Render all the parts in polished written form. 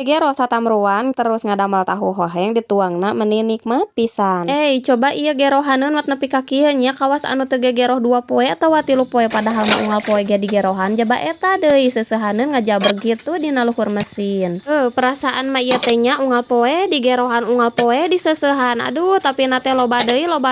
Gero satamruan terus ngadamel tahu hoheng dituangna meuni nikmat pisan. Coba ieu gerohaneun wat nepi ka kieu nya kawas anu teu gegeroh 2 poe atawa 3 poe padahal mah unggal poe ge digerohan jaba eta deui seusehaneun ngajaber kitu dina luhur mesin. Perasaan mah ieu teh nya unggal poe digerohan unggal poe diseusehan. Aduh tapi na teh loba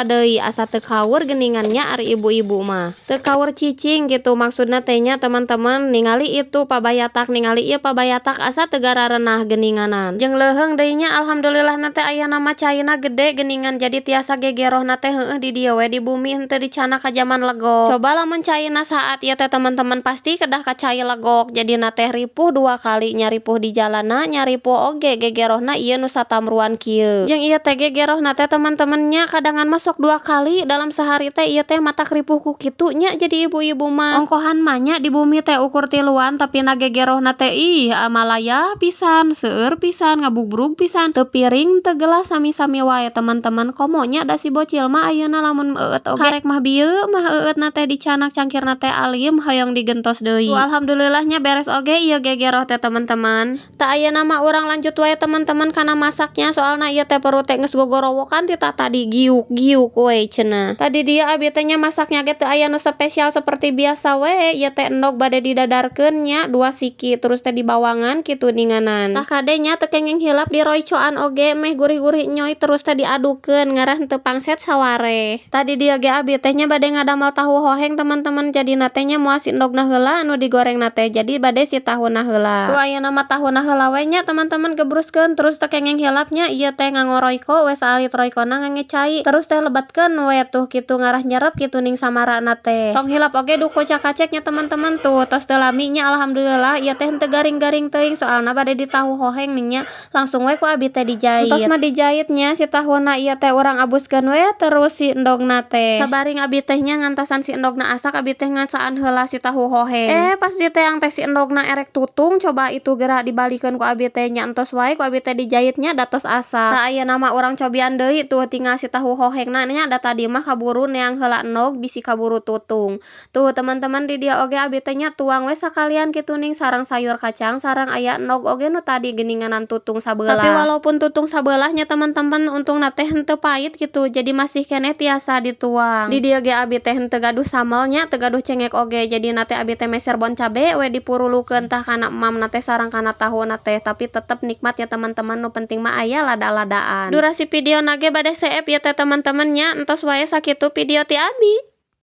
deui asa teu kaur geuningannya ari ibu-ibu mah. Teu kaur cicing gitu maksudna teh nya teman-teman ningali itu pabayatak ningali ieu pabayatak asa teu gararenah geninganan. Jeung leuheung deui nya alhamdulillah na teh aya nama caina gede geningan jadi tiasa gegeroh na teh heueuh di dieu we di bumi henteu dicana ka zaman legok. Coba lamun caina saat ieu teh teman-teman pasti kedah ka cai legok. Jadi na teh ripuh 2 kali nya ripuh di jalanna nya ripuh oge gegerohna ieu nu satamruan kieu. Jeung ieu teh gegerohna teh teman-teman nya kadangan mah sok 2 kali dalam sehari teh ieu teh matak ripuh ku kitu nya jadi ibu-ibu mah. Ongkohan mah nya di bumi teh ukur tiluan tapi na gegerohna teh amalaya pisan seueur pisan ngabugrug pisan teu piring teu gelas sami-sami wae teman-teman komonya da si bocil mah ayeuna lamun eueut oge karek mah bieu mah eueutna teh dicanak cangkirna teh alim hoyong digentos deui. Alhamdulillahnya beres oge ieu gegeroh teh teman-teman. Tah ayeuna mah urang lanjut wae teman-teman kana masaknya soalna ieu teh perut teh geus gogorowokan ti tadi giuk-giuk we cenah. Tadi dia abi teh nya masaknya ge teu aya nu spesial seperti biasa we ieu teh endog bade didadarkeun nya 2 siki terus teh dibawangan kitu ninganan. Tah kadenya teu kenging hilap di roycoan oge meh gurih-gurih nyoy terus teh diadukeun ngarah henteu pangset saware. Tadi dia ge abi teh nya bade ngadamel tahu hoheng teman-teman jadi na teh nya moal si endogna heula anu digoreng na teh jadi bade si tahuna heula. Tu ayeuna mah tahuna heula we nya teman-teman gebruskeun terus teh kenging hilapnya ieu teh nganggo royco we saalit roycona ngange cai terus teh lebetkeun we tuh kitu ngarah nyerep kitu ning samarana teh. Tong hilap oge duh kocak-kacek nya teman-teman tuh tos teu lami nya alhamdulillah ieu teh henteu garing-garing teuing soalna bade di tahu hoheng ning nya langsung we ku abi teh dijait. Tos mah dijahitnya si tahuna ieu teh urang abuskeun we terus si endogna teh. Sabaring abi teh nya ngantosan si endogna asak abi teh ngasaan heula si tahu hoheng. Pas di teang teh si endogna erek tutung coba itu geura dibalikeun ku abi teh nya entos wae ku abi teh dijahitnya datos asak. Tah ayeuna mah urang cobian deui tuh tinggal si tahu hohengna nya da tadi mah kaburu neang heula endog bisi kaburu tutung. Tuh teman-teman di dia oge abi teh nya tuang we sakalian kitu ning sareng sayur kacang sareng aya endog oge nu tadi geninganan tutung sabeulah. Tapi walaupun tutung sabelahnya teman-teman untungna teh henteu pait gitu jadi masih keneh tiasa dituang. Di dieu ge abi teh henteu gaduh samelnya teu gaduh cengek oge jadi na teh abi teh meser bon cabe we dipurulukeun tah kana emamna teh sareng kana tahuna teh tapi tetep nikmat ya teman-teman nu penting mah aya lada-ladaan. Durasi video nage bade seep ya teh teman-teman nya entos wae sakitu video ti abi.